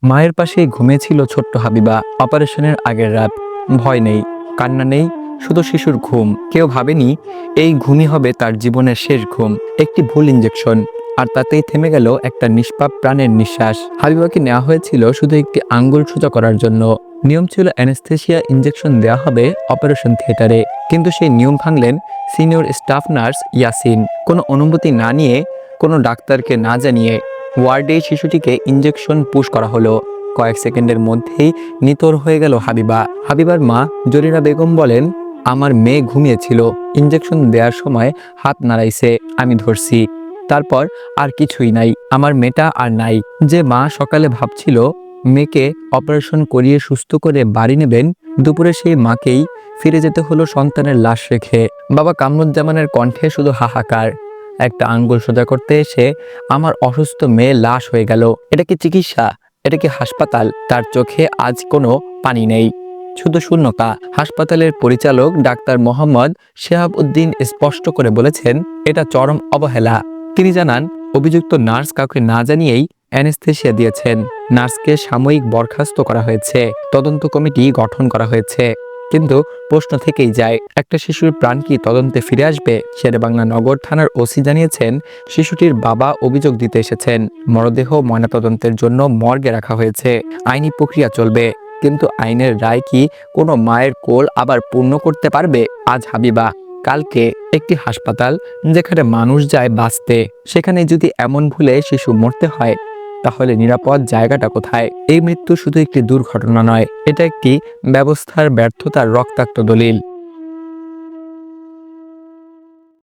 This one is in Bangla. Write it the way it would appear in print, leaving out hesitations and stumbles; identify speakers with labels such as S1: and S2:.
S1: মায়ের পাশেই ঘুমিয়েছিল ছোট্ট হাবিবা। অপারেশনের আগের রাত। ভয় নেই, কান্না নেই, শুধু শিশুর ঘুম। কেউ ভাবেনি এই ঘুমই হবে তার জীবনের শেষ ঘুম। একটি ভুল ইঞ্জেকশন, আর তাতেই থেমে গেল একটা নিষ্পাপ প্রাণের নিঃশ্বাস। হাবিবাকে নেওয়া হয়েছিল শুধু একটি আঙ্গুল সোজা করার জন্য। নিয়ম ছিল অ্যানেস্থেসিয়া ইঞ্জেকশন দেওয়া হবে অপারেশন থিয়েটারে, কিন্তু সেই নিয়ম ভাঙলেন সিনিয়র স্টাফ নার্স ইয়াসিন। কোনো অনুমতি না নিয়ে, কোনো ডাক্তারকে না জানিয়ে ওয়ার্ডে শিশুটিকে ইঞ্জেকশন পুশ করা হলো। কয়েক সেকেন্ডের মধ্যেই নিথর হয়ে গেল হাবিবা। হাবিবার মা জরিনা বেগম বলেন, আমার মেয়ে ঘুমিয়েছিল, ইঞ্জেকশন দেওয়ার সময় হাত নাড়াইছে, আমি ধরছি, তারপর আর কিছুই নাই, আমার মেয়েটা আর নাই। যে মা সকালে ভাবছিল মেয়েকে অপারেশন করিয়ে সুস্থ করে বাড়ি নেবেন, দুপুরে সেই মাকেই ফিরে যেতে হলো সন্তানের লাশ রেখে। বাবা কামরুজ্জামানের কণ্ঠে শুধু হাহাকার। একটা আঙ্গুল সোজা করতে এসে আমার অসুস্থ মেয়ে লাশ হয়ে গেল। এটা কি চিকিৎসা? এটা কি হাসপাতাল? তার চোখে আজ কোনো পানি নেই, শুধু শূন্যতা। হাসপাতালের পরিচালক ডাক্তার মোহাম্মদ শেহাব উদ্দিন স্পষ্ট করে বলেছেন, এটা চরম অবহেলা। তিনি জানান, অভিযুক্ত নার্স কাউকে না জানিয়েই অ্যানেস্থেসিয়া দিয়েছেন। নার্সকে সাময়িক বরখাস্ত করা হয়েছে, তদন্ত কমিটি গঠন করা হয়েছে। কিন্তু প্রশ্ন থেকেই যায়, একটা শিশুর প্রাণ কি তদন্তে ফিরে আসবে? শেরেবাংলা নগর থানার ওসি জানিয়েছেন, শিশুটির বাবা অভিযোগ দিতে এসেছেন। মরদেহ ময়নাতদন্তের জন্য মর্গে রাখা হয়েছে। আইনি প্রক্রিয়া চলবে, কিন্তু আইনের রায় কি কোনো মায়ের কোল আবার পূর্ণ করতে পারবে? আজ হাবিবা, কালকে একটি হাসপাতাল যেখানে মানুষ যায় বাঁচতে, সেখানে যদি এমন ভুলে শিশু মরতে হয়, তাহলে নিরাপদ জায়গাটা কোথায়? এই মৃত্যু শুধু একটি দুর্ঘটনা নয়, এটা একটি ব্যবস্থার ব্যর্থতার রক্তাক্ত দলিল।